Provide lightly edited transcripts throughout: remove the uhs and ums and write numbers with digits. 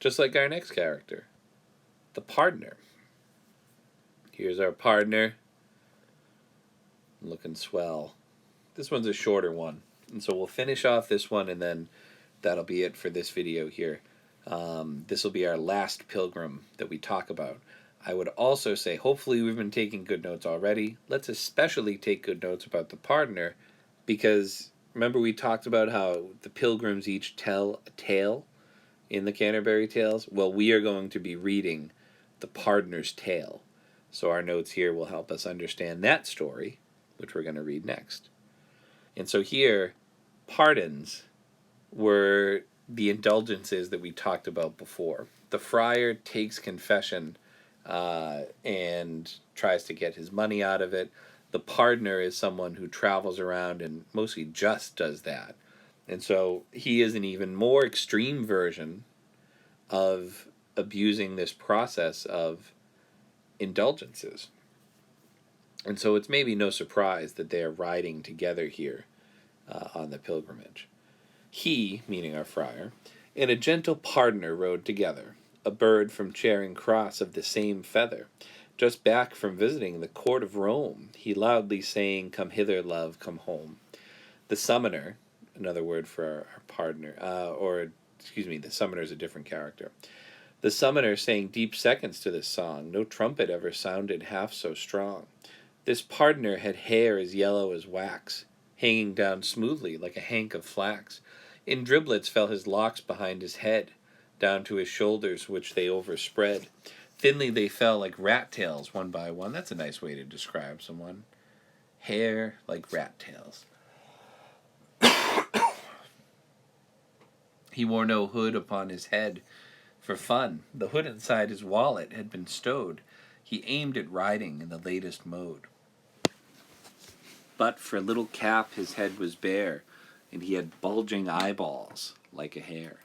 Just like our next character, the partner. Here's our partner. Looking swell. This one's a shorter one. And so we'll finish off this one, and then that'll be it for this video here. This will be our last pilgrim that we talk about. I would also say, hopefully we've been taking good notes already. Let's especially take good notes about the partner, because remember we talked about how the pilgrims each tell a tale in the Canterbury Tales? Well, we are going to be reading the partner's tale. So our notes here will help us understand that story, which we're going to read next. And so here, pardons were the indulgences that we talked about before. The friar takes confession and tries to get his money out of it. The partner is someone who travels around and mostly just does that. And so he is an even more extreme version of abusing this process of indulgences. And so it's maybe no surprise that they are riding together here on the pilgrimage. He, meaning our friar, and a gentle partner rode together, a bird from Charing Cross of the same feather. Just back from visiting the court of Rome, he loudly saying, "Come hither, love, come home." The summoner, another word for our partner, the summoner is a different character. The summoner sang deep seconds to this song, no trumpet ever sounded half so strong. This partner had hair as yellow as wax, hanging down smoothly like a hank of flax. In driblets fell his locks behind his head, down to his shoulders which they overspread. Thinly they fell like rat tails one by one. That's a nice way to describe someone. Hair like rat tails. He wore no hood upon his head for fun. The hood inside his wallet had been stowed. He aimed at riding in the latest mode. But for a little cap his head was bare, and he had bulging eyeballs like a hare.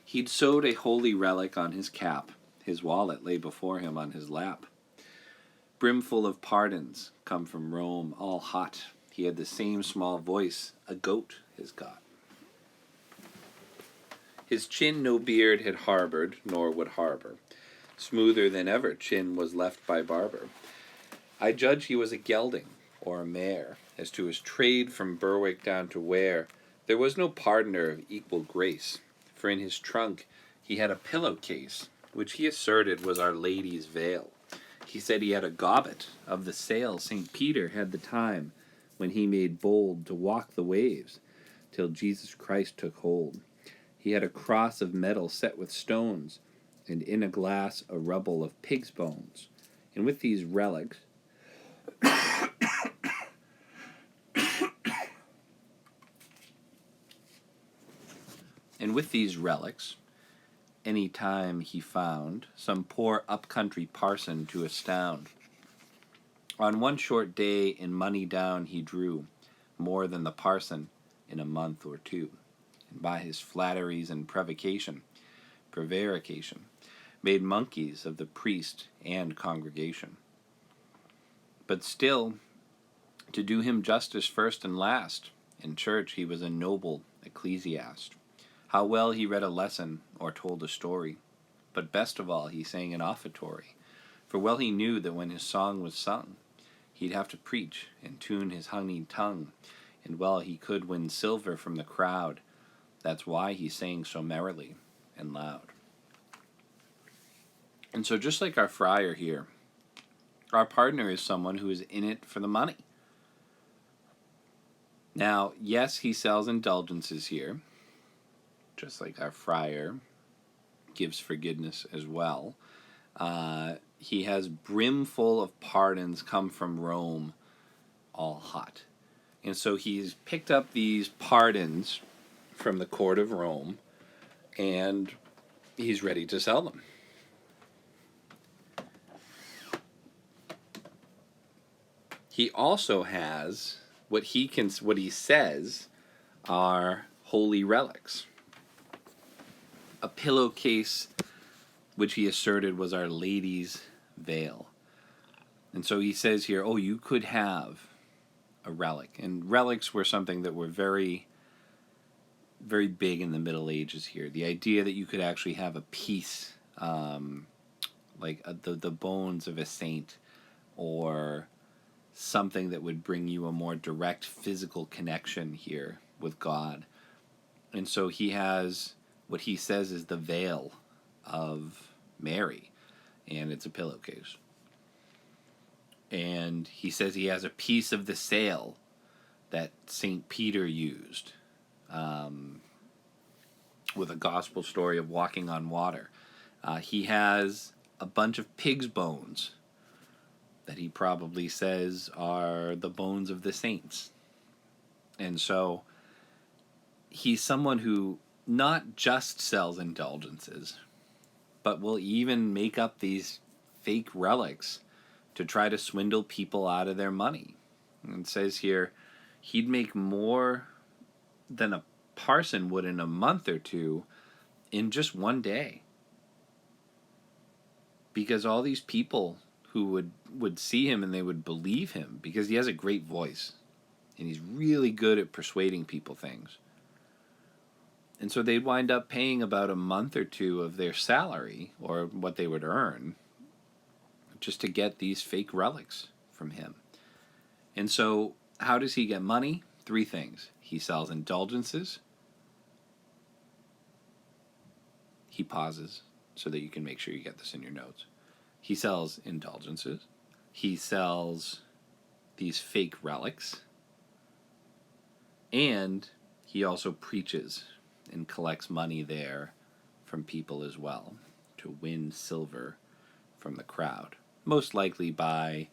He'd sewed a holy relic on his cap. His wallet lay before him on his lap. Brimful of pardons, come from Rome, all hot. He had the same small voice a goat has got. His chin no beard had harbored, nor would harbor. Smoother than ever chin was left by barber. I judge he was a gelding, or a mare. As to his trade from Berwick down to Ware, there was no pardoner of equal grace. For in his trunk he had a pillow-case, which he asserted was Our Lady's veil. He said he had a gobbet of the sail St. Peter had the time when he made bold to walk the waves, till Jesus Christ took hold. He had a cross of metal set with stones, and in a glass a rubble of pig's bones. And with these relics, any time he found some poor up-country parson to astound. On one short day in money down he drew more than the parson in a month or two, and by his flatteries and prevarication, made monkeys of the priest and congregation. But still, to do him justice first and last, in church he was a noble ecclesiast. How well he read a lesson or told a story, but best of all he sang an offertory, for well he knew that when his song was sung, he'd have to preach and tune his honeyed tongue, and well he could win silver from the crowd. That's why he sang so merrily and loud. And so just like our friar here, our partner is someone who is in it for the money. Now, yes, he sells indulgences here, just like our friar gives forgiveness as well. He has brimful of pardons come from Rome, all hot. And so he's picked up these pardons from the court of Rome, and he's ready to sell them. He also has what he says are holy relics. A pillowcase which he asserted was Our Lady's veil. And so he says here, oh, you could have a relic. And relics were something that were very very big in the Middle Ages here. The idea that you could actually have a piece, the bones of a saint, or something that would bring you a more direct physical connection here with God. And so he has what he says is the veil of Mary, and it's a pillowcase. And he says he has a piece of the sail that St. Peter used, with a gospel story of walking on water. He has a bunch of pig's bones that he probably says are the bones of the saints. And so he's someone who not just sells indulgences, but will even make up these fake relics to try to swindle people out of their money. And it says here he'd make more than a parson would in a month or two in just one day. Because all these people who would see him and they would believe him because he has a great voice and he's really good at persuading people things. And so they'd wind up paying about a month or two of their salary, or what they would earn, just to get these fake relics from him. And so how does he get money? 3 things. He sells indulgences. He pauses so that you can make sure you get this in your notes. He sells indulgences. He sells these fake relics. And he also preaches and collects money there from people as well to win silver from the crowd. Most likely by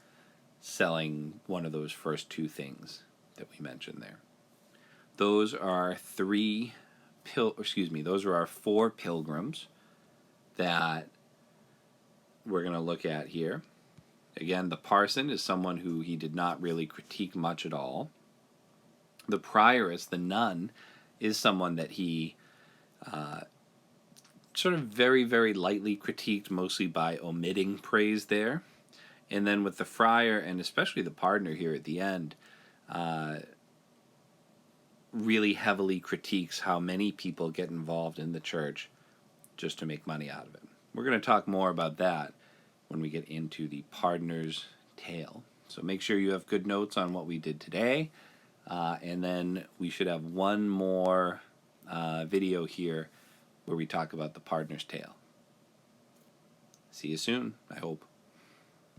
selling one of those first 2 things that we mentioned there. Those are 4 pilgrims that we're going to look at here. Again, the parson is someone who he did not really critique much at all. The prioress, the nun, is someone that he sort of very, very lightly critiqued, mostly by omitting praise there. And then with the friar, and especially the pardoner here at the end, really heavily critiques how many people get involved in the church just to make money out of it. We're going to talk more about that when we get into the pardoner's tale. So make sure you have good notes on what we did today, and then we should have one more video here where we talk about the pardoner's tale. See you soon, I hope.